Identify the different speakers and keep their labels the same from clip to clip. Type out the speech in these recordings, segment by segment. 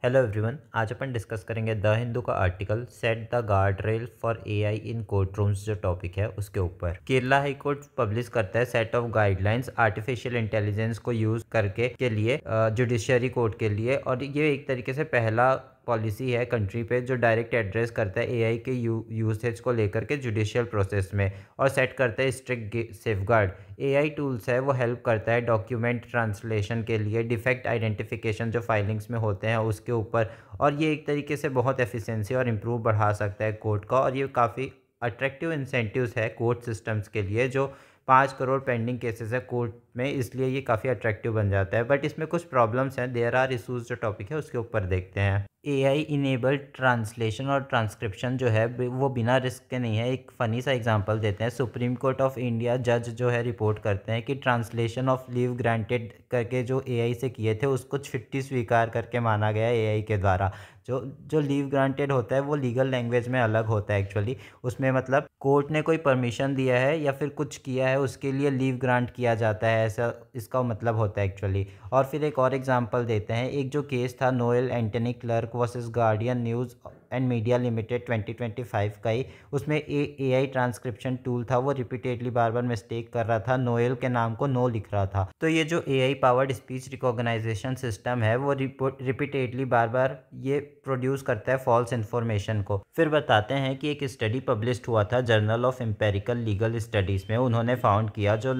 Speaker 1: Hello everyone, आज अपन discuss करेंगे the Hindu का article set the guard rail for AI in court rooms जो topic है उसके ऊपर। केरला हाई कोर्ट पब्लिश करता है set of guidelines artificial intelligence को यूज करके के लिए जुडिशियरी कोर्ट के लिए, और ये एक तरीके से पहला पॉलिसी है कंट्री पे जो डायरेक्ट एड्रेस करता है एआई के यूसेज को लेकर के जुडिशियल प्रोसेस में, और सेट करता है स्ट्रिक्ट सेफगार्ड। एआई टूल्स है वो हेल्प करता है डॉक्यूमेंट ट्रांसलेशन के लिए, डिफेक्ट आइडेंटिफिकेशन जो फाइलिंग्स में होते हैं उसके ऊपर, और ये एक तरीके से बहुत एफिशिएंसी और इम्प्रूव बढ़ा सकता है कोर्ट का। और ये काफ़ी अट्रैक्टिव इंसेंटिव्स है कोर्ट सिस्टम्स के लिए, जो 5 करोड़ पेंडिंग केसेस है कोर्ट में, इसलिए ये काफ़ी अट्रैक्टिव बन जाता है। बट इसमें कुछ प्रॉब्लम्स हैं, देयर आर इशूज़ जो टॉपिक है उसके ऊपर देखते हैं। एआई इनेबल्ड ट्रांसलेशन और ट्रांसक्रिप्शन जो है वो बिना रिस्क के नहीं है। एक फ़नी सा एग्जांपल देते हैं। सुप्रीम कोर्ट ऑफ इंडिया जज जो है रिपोर्ट करते हैं कि ट्रांसलेशन ऑफ लीव ग्रांटेड करके जो एआई से किए थे उसको छुट्टी स्वीकार करके माना गया एआई के द्वारा। जो जो लीव ग्रांटेड होता है वो लीगल लैंग्वेज में अलग होता है एक्चुअली। उसमें मतलब कोर्ट ने कोई परमिशन दिया है या फिर कुछ किया है उसके लिए लीव ग्रांट किया जाता है, ऐसा इसका मतलब होता है एक्चुअली। और फिर एक और एग्जांपल देते हैं। एक जो केस था Noel Antony clerk versus guardian news and media limited 2025 का ही, उसमें एआई ट्रांसक्रिप्शन टूल था वो रिपीटेडली बार बार मिस्टेक कर रहा था, नोएल के नाम को नो लिख रहा था। तो ये जो AI powered speech recognition system है वो रिपीटेडली बार बार ये प्रोड्यूस करता है फॉल्स इन्फॉर्मेशन को। फिर बताते हैं कि एक स्टडी पब्लिश्ड हुआ था journal of empirical legal studies में। उन्होंने फाउंड किया जो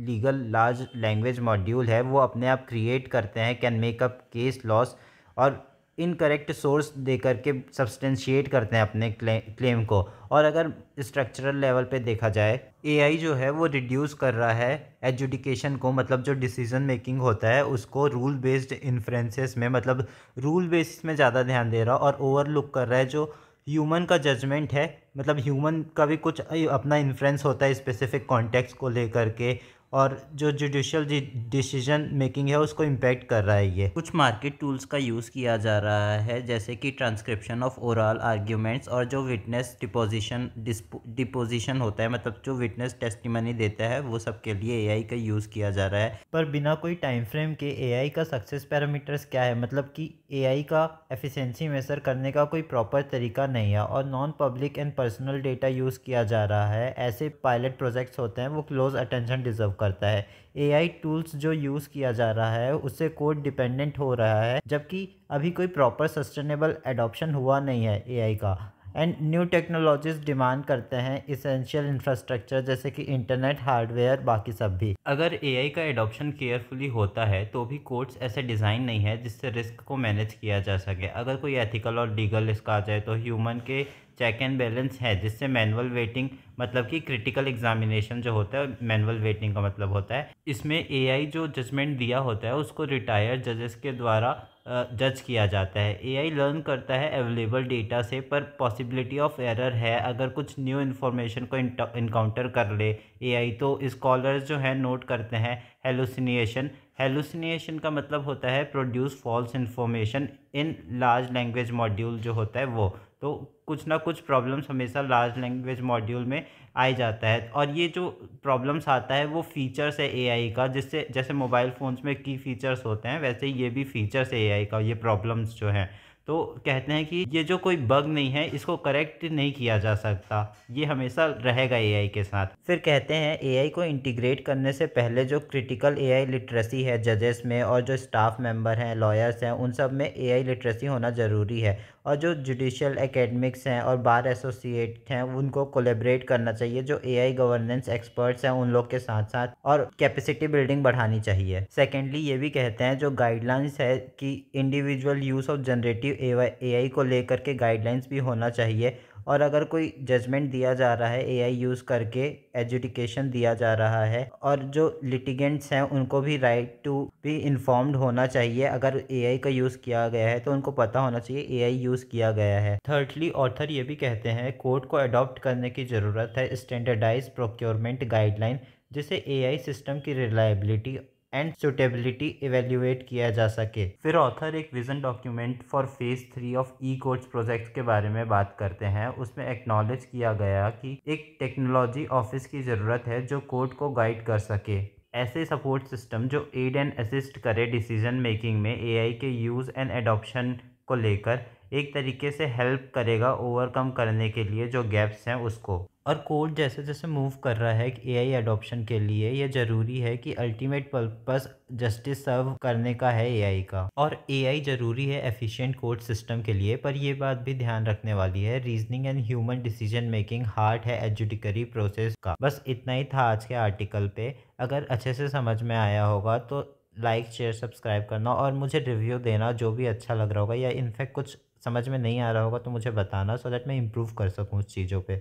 Speaker 1: लीगल लार्ज लैंग्वेज मॉड्यूल है वो अपने आप क्रिएट करते हैं can make up case laws, और इनकरेक्ट सोर्स दे करके सब्सटेंशिएट करते हैं अपने क्लेम को। और अगर स्ट्रक्चरल लेवल पे देखा जाए, एआई जो है वो रिड्यूस कर रहा है एजुडिकेशन को, मतलब जो डिसीजन मेकिंग होता है उसको रूल बेस्ड इन्फ्रेंसेस में, मतलब रूल बेसिस में ज़्यादा ध्यान दे रहा है, और ओवरलुक कर रहा है जो ह्यूमन का जजमेंट है। मतलब ह्यूमन का भी कुछ अपना इन्फ्रेंस होता है स्पेसिफिक कॉन्टेक्स्ट को लेकर के, और जो जुडिशियल डिसीजन मेकिंग है उसको इम्पैक्ट कर रहा है। ये कुछ मार्केट टूल्स का यूज़ किया जा रहा है जैसे कि ट्रांसक्रिप्शन ऑफ ओरल आर्ग्यूमेंट्स, और जो विटनेस डिपोजिशन होता है, मतलब जो विटनेस टेस्टिमनी देता है वो सब के लिए एआई का यूज़ किया जा रहा है। पर बिना कोई टाइम फ्रेम के एआई का सक्सेस पैरामीटर्स क्या है, मतलब कि एआई का एफिशिएंसी मेजर करने का कोई प्रॉपर तरीका नहीं है, और non public and personal data use किया जा रहा है। ऐसे पायलट प्रोजेक्ट्स होते हैं वो क्लोज अटेंशन डिजर्व करता है। एआई टूल्स जो यूज़ किया जा रहा है उससे कोड डिपेंडेंट हो रहा है, जबकि अभी कोई प्रॉपर सस्टेनेबल एडॉप्शन हुआ नहीं है एआई का। एंड न्यू टेक्नोलॉजीज डिमांड करते हैं इसेंशियल इंफ्रास्ट्रक्चर जैसे कि इंटरनेट, हार्डवेयर, बाकी सब भी। अगर एआई का एडॉप्शन केयरफुली होता है तो भी कोड्स ऐसे डिज़ाइन नहीं है जिससे रिस्क को मैनेज किया जा सके। अगर कोई एथिकल और लीगल रिस्क आ जाए तो ह्यूमन के चेक एंड बैलेंस है, जिससे मैनुअल वेटिंग, मतलब कि क्रिटिकल एग्जामिनेशन जो होता है, मैनुअल वेटिंग का मतलब होता है इसमें एआई जो जजमेंट दिया होता है उसको रिटायर्ड जजेस के द्वारा जज किया जाता है। एआई लर्न करता है अवेलेबल डेटा से, पर पॉसिबिलिटी ऑफ एरर है। अगर कुछ न्यू इन्फॉर्मेशन को इनकाउंटर कर ले एआई तो स्कॉलर्स जो है नोट करते हैं हेलुसिनेशन। हेलुसिनेशन का मतलब होता है produce false information in large language module जो होता है वो। तो कुछ ना कुछ प्रॉब्लम्स हमेशा लार्ज लैंग्वेज मॉड्यूल में आ जाता है, और ये जो प्रॉब्लम्स आता है वो फीचर्स है एआई का, जिससे जैसे मोबाइल फ़ोन्स में की फीचर्स होते हैं वैसे ही ये भी फीचर्स है एआई का, ये प्रॉब्लम्स जो हैं। तो कहते हैं कि ये जो कोई बग नहीं है इसको करेक्ट नहीं किया जा सकता, ये हमेशा रहेगा एआई के साथ। फिर कहते हैं एआई को इंटीग्रेट करने से पहले जो क्रिटिकल एआई लिटरेसी है जजेस में, और जो स्टाफ मेंबर हैं, लॉयर्स हैं, उन सब में एआई लिटरेसी होना ज़रूरी है। और जो जुडिशियल एकेडमिक्स हैं और बार एसोसिएट हैं उनको कोलेबरेट करना चाहिए, जो एआई गवर्नेंस एक्सपर्ट्स हैं उन लोग के साथ साथ, और कैपेसिटी बिल्डिंग बढ़ानी चाहिए। सेकेंडली ये भी कहते हैं जो गाइडलाइंस है कि individual use of generative AI को लेकर के गाइडलाइंस भी होना चाहिए। और अगर कोई जजमेंट दिया जा रहा है एआई यूज़ करके, एजुडिकेशन दिया जा रहा है, और जो लिटिगेंट्स हैं उनको भी राइट टू बी इन्फॉर्म्ड होना चाहिए। अगर एआई का यूज़ किया गया है तो उनको पता होना चाहिए एआई यूज़ किया गया है। थर्डली ऑथर ये भी कहते हैं कोड को अडॉप्ट करने की ज़रूरत है स्टैंडर्डाइज प्रोक्योरमेंट गाइडलाइन, जिससे एआई सिस्टम की रिलायबिलिटी एंड सुटेबिलिटी इवेल्युएट किया जा सके। फिर ऑथर एक vision document for phase 3 of E codes project के बारे में बात करते हैं। उसमें एक्नॉलेज किया गया कि एक टेक्नोलॉजी ऑफिस की ज़रूरत है जो कोड को गाइड कर सके। ऐसे सपोर्ट सिस्टम जो एड एंड असिस्ट करे डिसीजन मेकिंग में एआई के यूज़ एंड एडॉप्शन को लेकर, एक तरीके से हेल्प करेगा ओवरकम करने के लिए जो गैप्स हैं उसको। और कोड जैसे जैसे मूव कर रहा है एआई एडॉप्शन के लिए, ये ज़रूरी है कि अल्टीमेट पर्पस जस्टिस सर्व करने का है एआई का। और एआई ज़रूरी है एफिशिएंट कोड सिस्टम के लिए, पर ये बात भी ध्यान रखने वाली है, reasoning and human decision making heart है एजुडिकरी प्रोसेस का। बस इतना ही था आज के आर्टिकल पे। अगर अच्छे से समझ में आया होगा तो लाइक शेयर सब्सक्राइब करना और मुझे रिव्यू देना जो भी अच्छा लग रहा होगा, या इनफैक्ट कुछ समझ में नहीं आ रहा होगा तो मुझे बताना, सो दैट मैं इम्प्रूव कर सकूँ उस चीज़ों पे।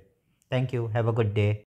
Speaker 1: Thank you, have a good day.